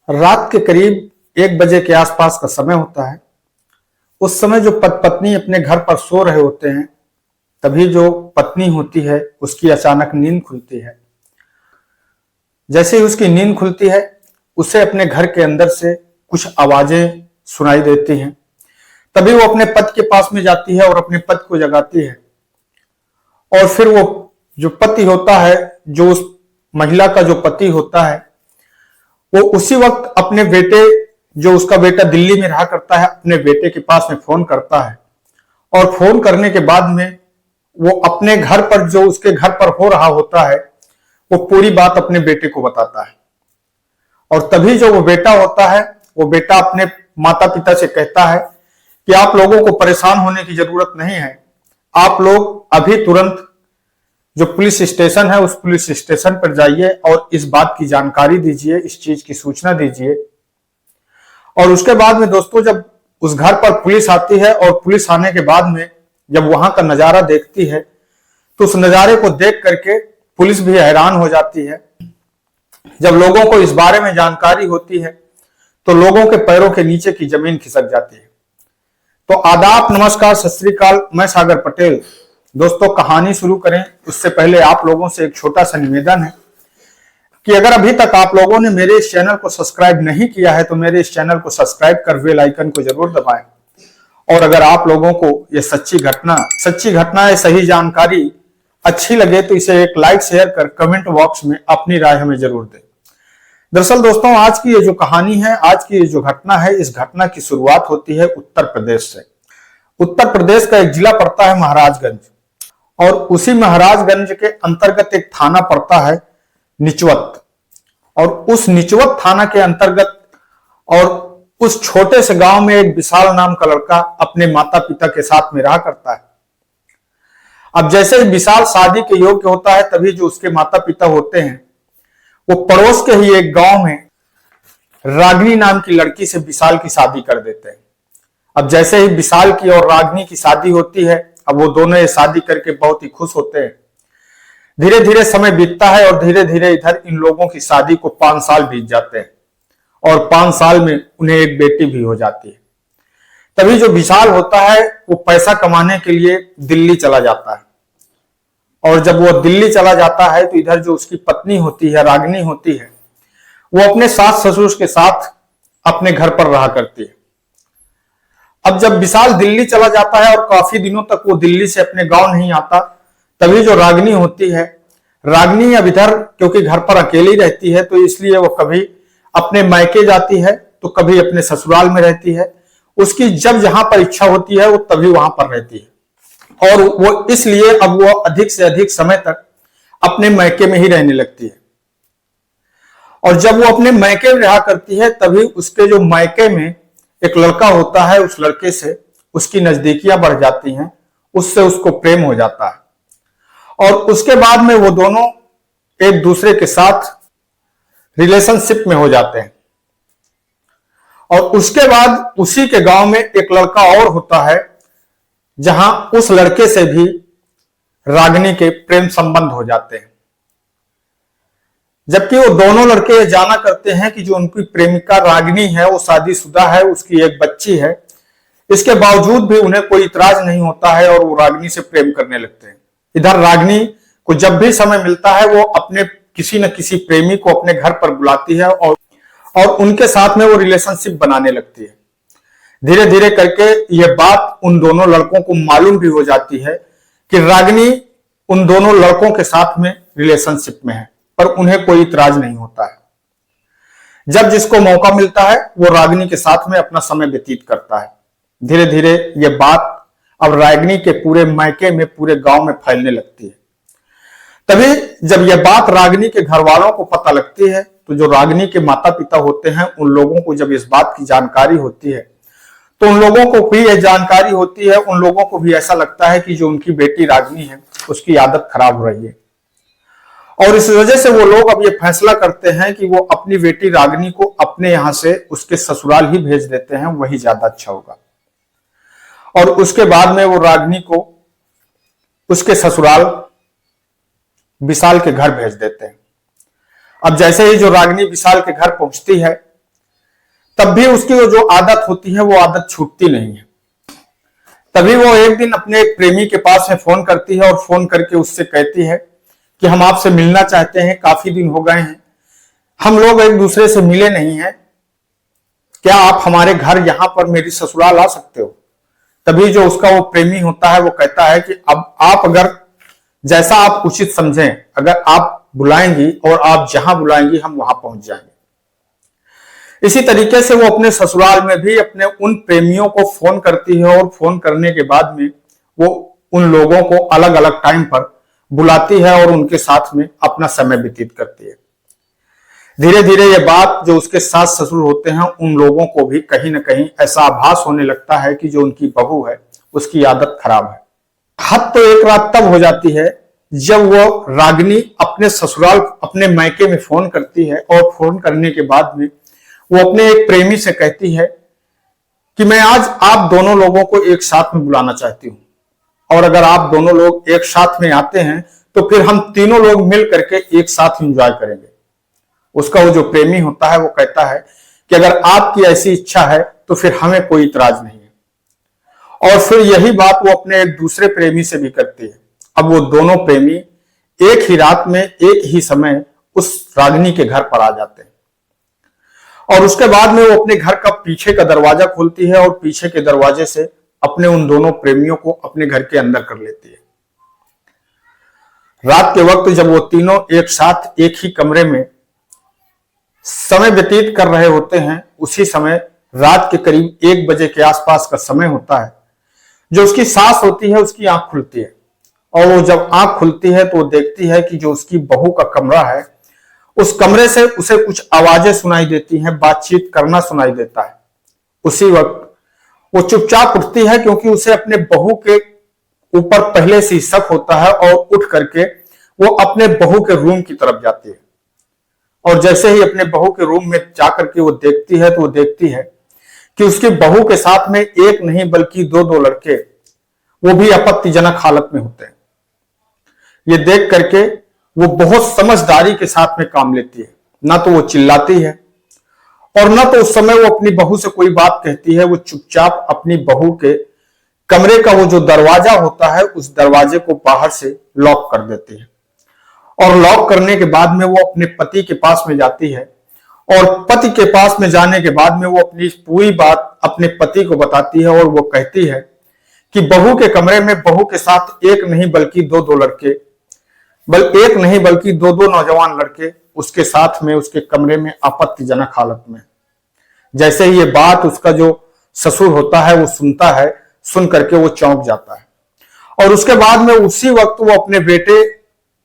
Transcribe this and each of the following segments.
रात के करीब 1 बजे के आसपास का समय होता है। उस समय जो पत्नी अपने घर पर सो रहे होते हैं, तभी जो पत्नी होती है उसकी अचानक नींद खुलती है। जैसे ही उसकी नींद खुलती है, उसे अपने घर के अंदर से कुछ आवाजें सुनाई देती हैं। तभी वो अपने पति के पास में जाती है और अपने पति को जगाती है। और फिर वो जो पति होता है, जो उस महिला का जो पति होता है, वो उसी वक्त अपने बेटे, जो उसका बेटा दिल्ली में रहा करता है, अपने बेटे के पास में फोन करता है। और फोन करने के बाद में वो अपने घर पर, जो उसके घर पर हो रहा होता है, वो पूरी बात अपने बेटे को बताता है। और तभी जो वो बेटा होता है, वो बेटा अपने माता पिता से कहता है कि आप लोगों को परेशान होने की जरूरत नहीं है। आप लोग अभी तुरंत जो पुलिस स्टेशन है, उस पुलिस स्टेशन पर जाइए और इस बात की जानकारी दीजिए, इस चीज की सूचना दीजिए। और उसके बाद में दोस्तों, जब उस घर पर पुलिस आती है और पुलिस आने के बाद में जब वहां का नजारा देखती है, तो उस नजारे को देख करके पुलिस भी हैरान हो जाती है। जब लोगों को इस बारे में जानकारी होती है, तो लोगों के पैरों के नीचे की जमीन खिसक जाती है। तो आदाब, नमस्कार, सत श्री अकाल, मैं सागर पटेल। दोस्तों, कहानी शुरू करें उससे पहले आप लोगों से एक छोटा सा निवेदन है कि अगर अभी तक आप लोगों ने मेरे इस चैनल को सब्सक्राइब नहीं किया है, तो मेरे इस चैनल को सब्सक्राइब कर बेल आइकन को जरूर दबाएं। और अगर आप लोगों को यह सच्ची घटना सही जानकारी अच्छी लगे, तो इसे एक लाइक शेयर कर कमेंट बॉक्स में अपनी राय हमें जरूर दें। दरअसल दोस्तों, आज की ये जो कहानी है, आज की ये जो घटना है, इस घटना की शुरुआत होती है उत्तर प्रदेश से। उत्तर प्रदेश का एक जिला पड़ता है महाराजगंज, और उसी महाराजगंज के अंतर्गत एक थाना पड़ता है निचवत। और उस निचवत थाना के अंतर्गत और उस छोटे से गांव में एक विशाल नाम का लड़का अपने माता पिता के साथ में रहा करता है। अब जैसे ही विशाल शादी के योग्य होता है, तभी जो उसके माता पिता होते हैं, वो पड़ोस के ही एक गांव में रागिनी नाम की लड़की से विशाल की शादी कर देते हैं। अब जैसे ही विशाल की और रागिनी की शादी होती है, अब वो दोनों ये शादी करके बहुत ही खुश होते हैं। धीरे धीरे समय बीतता है और धीरे धीरे इधर इन लोगों की शादी को 5 साल बीत जाते हैं, और 5 साल में उन्हें एक बेटी भी हो जाती है। तभी जो विशाल होता है, वो पैसा कमाने के लिए दिल्ली चला जाता है। और जब वो दिल्ली चला जाता है, तो इधर जो उसकी पत्नी होती है, रागिनी होती है, वो अपने सास ससुर के साथ अपने घर पर रहा करती है। अब जब विशाल दिल्ली चला जाता है और काफी दिनों तक वो दिल्ली से अपने गांव नहीं आता, तभी जो रागिनी होती है, रागिनी अब इधर क्योंकि घर पर अकेली रहती है, तो इसलिए वो कभी अपने मायके जाती है, तो कभी अपने ससुराल में रहती है। उसकी जब जहां पर इच्छा होती है, वो तभी वहां पर रहती है। और वो इसलिए अब वो अधिक से अधिक समय तक अपने मायके में ही रहने लगती है। और जब वो अपने मायके में रहा करती है, तभी उसके जो मायके में एक लड़का होता है, उस लड़के से उसकी नजदीकियां बढ़ जाती हैं, उससे उसको प्रेम हो जाता है। और उसके बाद में वो दोनों एक दूसरे के साथ रिलेशनशिप में हो जाते हैं। और उसके बाद उसी के गांव में एक लड़का और होता है, जहां उस लड़के से भी रागिनी के प्रेम संबंध हो जाते हैं। जबकि वो दोनों लड़के जाना करते हैं कि जो उनकी प्रेमिका रागिनी है, वो शादीशुदा है, उसकी एक बच्ची है। इसके बावजूद भी उन्हें कोई इतराज नहीं होता है और वो रागिनी से प्रेम करने लगते हैं। इधर रागिनी को जब भी समय मिलता है, वो अपने किसी न किसी प्रेमी को अपने घर पर बुलाती है और उनके साथ में वो रिलेशनशिप बनाने लगती है। धीरे धीरे करके ये बात उन दोनों लड़कों को मालूम भी हो जाती है कि रागिनी उन दोनों लड़कों के साथ में रिलेशनशिप में है, पर उन्हें कोई इतराज नहीं होता है। जब जिसको मौका मिलता है, वो रागिनी के साथ में अपना समय व्यतीत करता है। धीरे धीरे ये बात अब रागिनी के पूरे मायके में, पूरे गांव में फैलने लगती है। तभी जब यह बात रागिनी के घर वालों को पता लगती है, तो जो रागिनी के माता पिता होते हैं, उन लोगों को जब इस बात की जानकारी होती है, तो उन लोगों को भी यह जानकारी होती है, उन लोगों को भी ऐसा लगता है कि जो उनकी बेटी रागिनी है, उसकी आदत खराब हो रही है। और इस वजह से वो लोग अब ये फैसला करते हैं कि वो अपनी बेटी रागिनी को अपने यहां से उसके ससुराल ही भेज देते हैं, वही ज्यादा अच्छा होगा। और उसके बाद में वो रागिनी को उसके ससुराल विशाल के घर भेज देते हैं। अब जैसे ही जो रागिनी विशाल के घर पहुंचती है, तब भी उसकी वो जो आदत होती है वो आदत छूटती नहीं है। तभी वो एक दिन अपने एक प्रेमी के पास में फोन करती है और फोन करके उससे कहती है कि हम आपसे मिलना चाहते हैं, काफी दिन हो गए हैं, हम लोग एक दूसरे से मिले नहीं हैं, क्या आप हमारे घर यहां पर मेरी ससुराल आ सकते हो। तभी जो उसका वो प्रेमी होता है वो कहता है कि अब आप अगर जैसा आप उचित समझें, अगर आप बुलाएंगी और आप जहां बुलाएंगी हम वहां पहुंच जाएंगे। इसी तरीके से वो अपने ससुराल में भी अपने उन प्रेमियों को फोन करती है और फोन करने के बाद में वो उन लोगों को अलग अलग टाइम पर बुलाती है और उनके साथ में अपना समय व्यतीत करती है। धीरे धीरे ये बात जो उसके सास ससुर होते हैं उन लोगों को भी कहीं ना कहीं ऐसा आभास होने लगता है कि जो उनकी बहू है उसकी आदत खराब है। हद तो एक रात तब हो जाती है जब वो रागिनी अपने ससुराल अपने मायके में फोन करती है और फोन करने के बाद में वो अपने एक प्रेमी से कहती है कि मैं आज आप दोनों लोगों को एक साथ में बुलाना चाहती हूं और अगर आप दोनों लोग एक साथ में आते हैं तो फिर हम तीनों लोग मिल करके एक साथ एंजॉय करेंगे। उसका वो जो प्रेमी होता है वो कहता है कि अगर आपकी ऐसी इच्छा है तो फिर हमें कोई इतराज नहीं है। और फिर यही बात वो अपने एक दूसरे प्रेमी से भी करती है। अब वो दोनों प्रेमी एक ही रात में एक ही समय उस रागिनी के घर पर आ जाते हैं और उसके बाद में वो अपने घर का पीछे का दरवाजा खोलती है और पीछे के दरवाजे से अपने उन दोनों प्रेमियों को अपने घर के अंदर कर लेती है। रात के वक्त जब वो तीनों एक साथ एक ही कमरे में समय व्यतीत कर रहे होते हैं, उसी समय रात के करीब 1 बजे के आसपास का समय होता है। जो उसकी सास होती है उसकी आंख खुलती है और वो जब आंख खुलती है तो वो देखती है कि जो उसकी बहू का कमरा है उस कमरे से उसे कुछ आवाजें सुनाई देती हैं, बातचीत करना सुनाई देता है। उसी वक्त वो चुपचाप उठती है क्योंकि उसे अपने बहू के ऊपर पहले से ही शक होता है और उठ करके वो अपने बहू के रूम की तरफ जाती है। और जैसे ही अपने बहू के रूम में जाकर के वो देखती है तो वो देखती है कि उसकी बहू के साथ में एक नहीं बल्कि दो लड़के वो भी आपत्तिजनक हालत में होते हैं। ये देख करके वो बहुत समझदारी के साथ में काम लेती है। ना तो वो चिल्लाती है और ना तो उस समय वो अपनी बहू से कोई बात कहती है। वो चुपचाप अपनी बहू के कमरे का वो जो दरवाजा होता है उस दरवाजे को बाहर से लॉक कर देती है और लॉक करने के बाद में वो अपने पति के पास में जाती है और पति के पास में जाने के बाद में वो अपनी पूरी बात अपने पति को बताती है और वो कहती है कि बहू के कमरे में बहू के साथ एक नहीं बल्कि दो लड़के, एक नहीं बल्कि दो नौजवान लड़के उसके साथ में उसके कमरे में आपत्तिजनक हालत में। जैसे ही ये बात उसका जो ससुर होता है वो सुनता है, सुन करके वो चौंक जाता है और उसके बाद में उसी वक्त वो अपने बेटे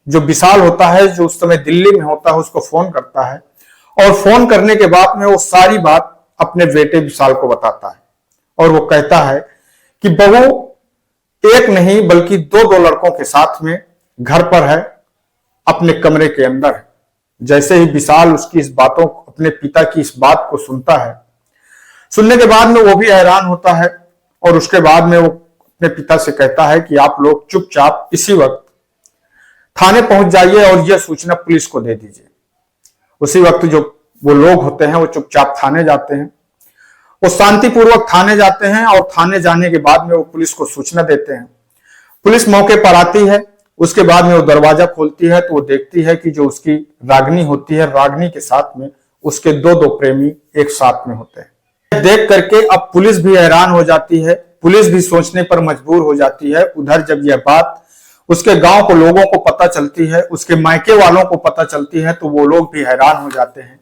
जो विशाल होता है जो उस समय दिल्ली में होता है उसको फोन करता है और फोन करने के बाद में वो सारी बात अपने बेटे विशाल को बताता है और वो कहता है कि बहू एक नहीं बल्कि दो लड़कों के साथ में घर पर है, अपने कमरे के अंदर है। जैसे ही विशाल उसकी इस बातों अपने पिता की इस बात को सुनता है, सुनने के बाद में वो भी हैरान होता है और उसके बाद में वो अपने पिता से कहता है कि आप लोग चुपचाप इसी वक्त थाने पहुंच जाइए और यह सूचना पुलिस को दे दीजिए। उसी वक्त जो वो लोग होते हैं वो चुपचाप थाने जाते हैं। वो शांतिपूर्वक थाने जाते हैं और थाने जाने के बाद में वो पुलिस को सूचना देते हैं। पुलिस मौके पर आती है। उसके बाद में वो दरवाजा खोलती है तो वो देखती है कि जो उसकी रागिनी होती है, रागिनी के साथ में उसके दो प्रेमी एक साथ में होते हैं। देख करके अब पुलिस भी हैरान हो जाती है, पुलिस भी सोचने पर मजबूर हो जाती है। उधर जब यह बात उसके गांव को लोगों को पता चलती है, उसके मायके वालों को पता चलती है, तो वो लोग भी हैरान हो जाते हैं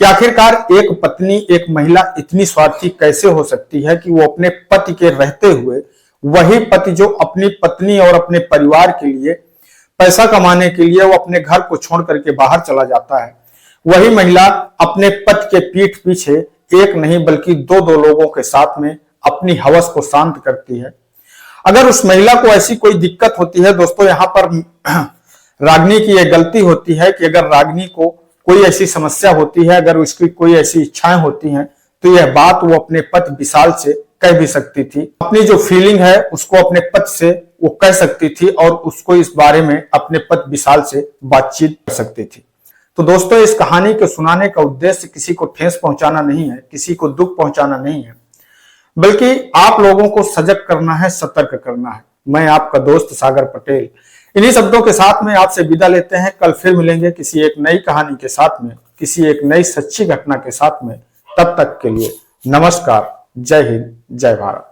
कि आखिरकार एक पत्नी, एक महिला इतनी स्वार्थी कैसे हो सकती है कि वो अपने पति के रहते हुए, वही पति जो अपनी पत्नी और अपने परिवार के लिए पैसा कमाने के लिए वो अपने घर को छोड़ करके बाहर चला जाता है, वही महिला अपने पति के पीठ पीछे एक नहीं बल्कि दो लोगों के साथ में अपनी हवस को शांत करती है। अगर उस महिला को ऐसी कोई दिक्कत होती है दोस्तों, यहाँ पर रागिनी की यह गलती होती है कि अगर रागिनी को कोई ऐसी समस्या होती है, अगर उसकी कोई ऐसी इच्छाएं होती हैं, तो यह बात वो अपने पति विशाल से कह भी सकती थी। अपनी जो फीलिंग है उसको अपने पति से वो कह सकती थी और उसको इस बारे में अपने पति विशाल से बातचीत कर सकती थी। तो दोस्तों, इस कहानी को सुनाने का उद्देश्य किसी को ठेस पहुंचाना नहीं है, किसी को दुख पहुंचाना नहीं है, बल्कि आप लोगों को सजग करना है, सतर्क करना है। मैं आपका दोस्त सागर पटेल इन्हीं शब्दों के साथ में आपसे विदा लेते हैं। कल फिर मिलेंगे किसी एक नई कहानी के साथ में, किसी एक नई सच्ची घटना के साथ में। तब तक के लिए नमस्कार, जय हिंद, जय भारत।